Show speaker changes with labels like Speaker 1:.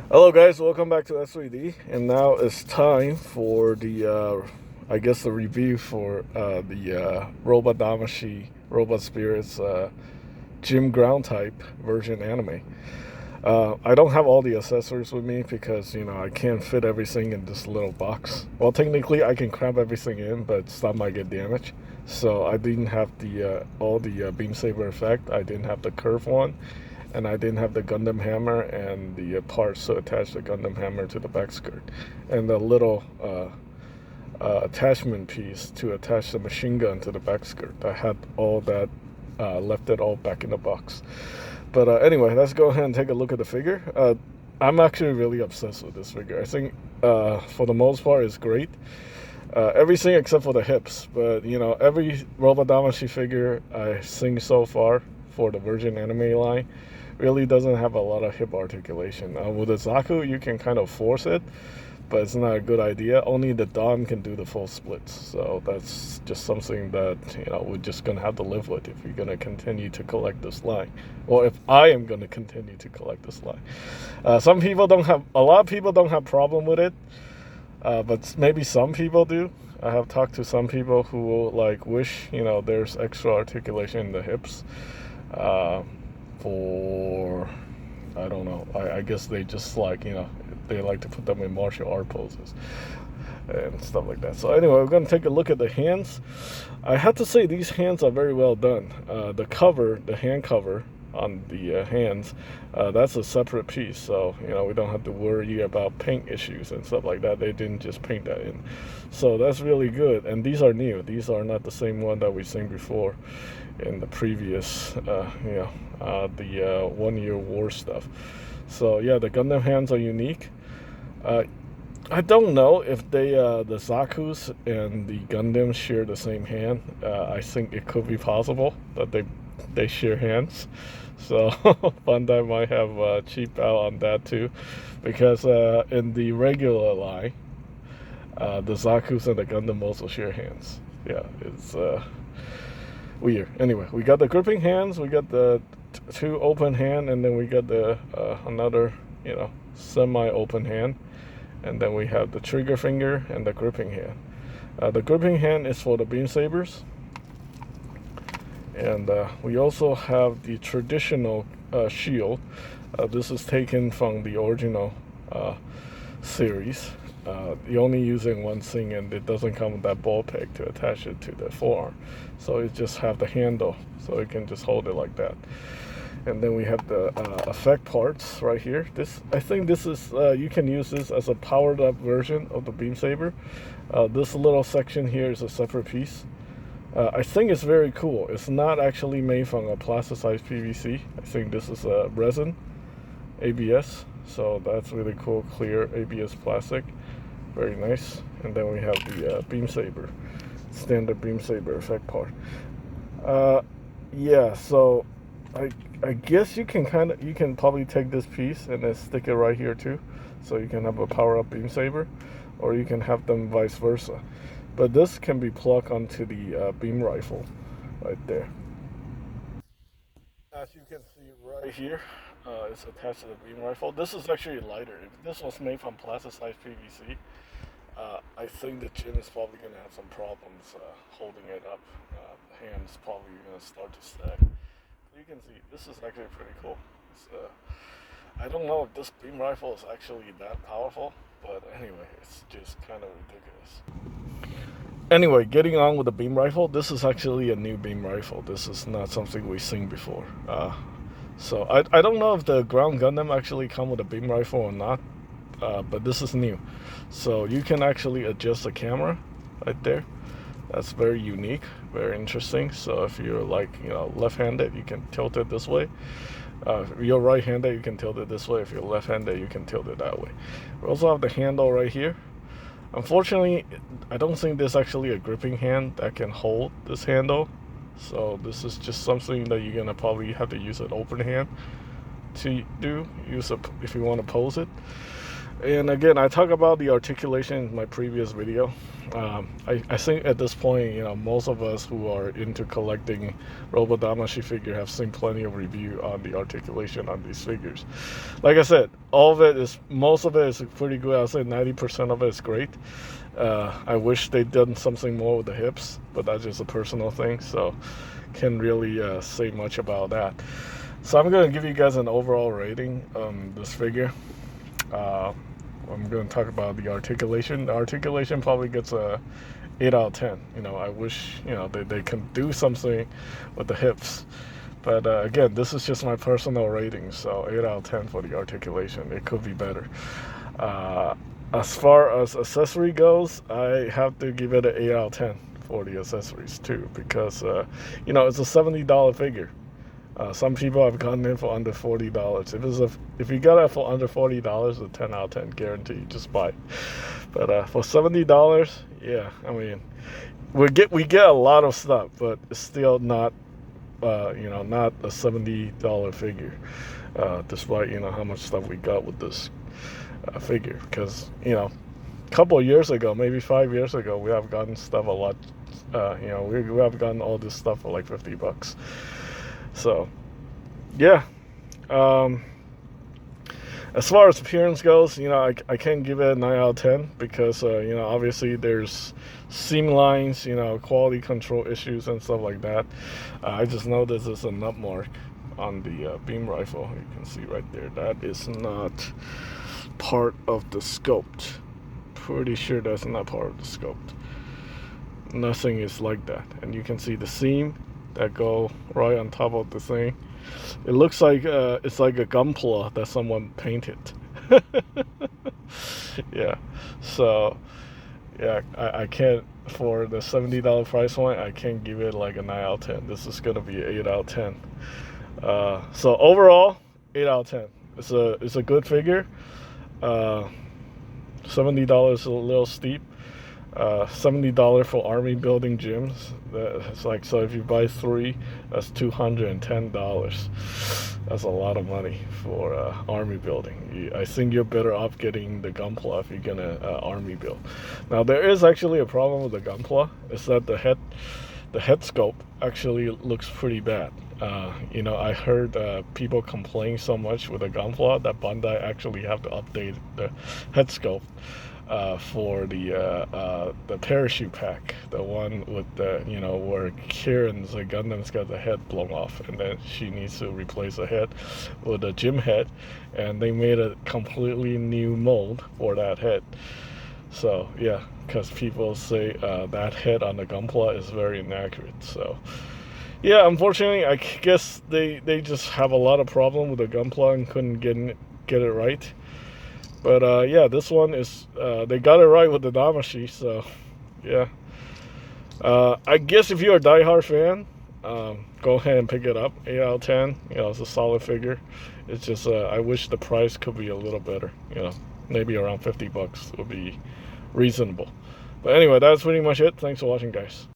Speaker 1: Hello guys, welcome back to S3D, and now it's time for I guess the review for the Robot Damashi Robot Spirits Gym Ground Type version anime. I don't have all the accessories with me because I can't fit everything in this little box. Well, technically I can cramp everything in, but some might get damaged. So I didn't have the all the beam saber effect. I didn't have the curve one, and I didn't have the Gundam hammer and the parts to attach the Gundam hammer to the back skirt, and the little attachment piece to attach the machine gun to the back skirt. I had all that, left it all back in the box. But anyway, let's go ahead and take a look at the figure. I'm actually really obsessed with this figure. I think for the most part it's great. Everything except for the hips. But every Robot Damashi figure I've seen so far for the Virgin Anime line really doesn't have a lot of hip articulation. With the Zaku, you can kind of force it, but it's not a good idea. Only the Don can do the full splits. So that's just something that we're just gonna have to live with if we're gonna continue to collect this line, or if I am gonna continue to collect this line. Some people don't have. A lot of people don't have problem with it, but maybe some people do. I have talked to some people who wish there's extra articulation in the hips. For I don't know. I guess they just they like to put them in martial art poses and stuff like that. So anyway, we're going to take a look at the hands. I have to say these hands are very well done. The hand cover on the hands, that's a separate piece. So we don't have to worry about paint issues and stuff like that. They didn't just paint that in. So that's really good. And these are new. These are not the same one that we've seen before in the previous, the 1 year war stuff. So yeah, the Gundam hands are unique. I don't know if the Zaku's and the Gundams share the same hand. I think it could be possible that they share hands. So Bandai might have cheap out on that too, because in the regular line, the Zaku's and the Gundam also share hands. Yeah, it's weird. Anyway, we got the gripping hands, we got the two open hand, and then we got the another semi-open hand, and then we have the trigger finger and the gripping hand. The gripping hand is for the beam sabers, and we also have the traditional shield. This is taken from the original series. You're only using one thing, and it doesn't come with that ball peg to attach it to the forearm. So it just have the handle, so you can just hold it like that. And then we have the effect parts right here. I think this is, you can use this as a powered up version of the beam saber. This little section here is a separate piece. I think it's very cool. It's not actually made from a plasticized PVC. I think this is a resin, ABS. So that's really cool, clear ABS plastic. Very nice. And then we have the beam saber, standard beam saber effect part. Yeah, so I guess you can probably take this piece and then stick it right here too, so you can have a power up beam saber, or you can have them vice versa. But this can be plugged onto the beam rifle right there. As you can see right here, it's attached to the beam rifle. This is actually lighter. If this was made from plasticized PVC, I think the gym is probably going to have some problems holding it up. The hand's probably going to start to sag. You can see this is actually pretty cool. I don't know if this beam rifle is actually that powerful, but anyway, it's just kind of ridiculous. Anyway, getting on with the beam rifle, this is actually a new beam rifle. This is not something we've seen before. So I don't know if the Ground Gundam actually come with a beam rifle or not, but this is new. So you can actually adjust the camera right there. That's very unique, very interesting. So if you're left-handed, you can tilt it this way. If you're right-handed, you can tilt it this way. If you're left-handed, you can tilt it that way. We also have the handle right here. Unfortunately, I don't think there's actually a gripping hand that can hold this handle. So this is just something that you're gonna probably have to use an open hand to do. If you want to pose it. And again, I talk about the articulation in my previous video. I think at this point, most of us who are into collecting Robodamashi figure have seen plenty of review on the articulation on these figures. Like I said, most of it is pretty good. I'll say 90% of it is great. I wish they'd done something more with the hips, but that's just a personal thing, so can't really say much about that. So I'm going to give you guys an overall rating on this figure. I'm going to talk about the articulation. The articulation probably gets a 8 out of 10. I wish, they can do something with the hips. But again, this is just my personal rating, so 8 out of 10 for the articulation. It could be better. As far as accessory goes, I have to give it an 8 out of 10 for the accessories too, because, it's a $70 figure. Some people have gotten it for under $40. If you got it for under $40, a 10 out of 10 guarantee. Just buy it. But for $70, yeah, I mean, we get a lot of stuff, but it's still not not a $70 figure. Despite how much stuff we got with this figure, because a couple of years ago, maybe 5 years ago, we have gotten stuff a lot. We have gotten all this stuff for like $50. So, yeah. As far as appearance goes, I can't give it a 9 out of 10 because, obviously there's seam lines, quality control issues and stuff like that. I just know this is a nut mark on the beam rifle. You can see right there. That is not part of the sculpt. Pretty sure that's not part of the sculpt. Nothing is like that. And you can see the seam that go right on top of the thing. It looks like it's like a gunpla that someone painted. Yeah. So yeah, I can't, for the $70 price point, I can't give it like a 9 out of 10. This is gonna be an 8 out of 10. So overall, 8 out of 10. It's a good figure. $70 is a little steep. $70 for army building gyms. It's like, so if you buy 3, that's $210. That's a lot of money for army building. I think you're better off getting the gunpla if you're gonna army build. Now there is actually a problem with the gunpla. It's that the head sculpt actually looks pretty bad. I heard people complain so much with the gunpla that Bandai actually have to update the head sculpt. For the parachute pack, the one with the where Kieran's Gundam's got the head blown off, and then she needs to replace the head with a gym head, and they made a completely new mold for that head. So yeah, because people say that head on the gunpla is very inaccurate. So yeah, unfortunately, I guess they just have a lot of problem with the gunpla and couldn't get it right. But yeah, this one is, they got it right with the Damashi, so yeah. I guess if you're a diehard fan, go ahead and pick it up. 8 out of 10, it's a solid figure. It's just, I wish the price could be a little better, maybe around $50 would be reasonable. But anyway, that's pretty much it. Thanks for watching, guys.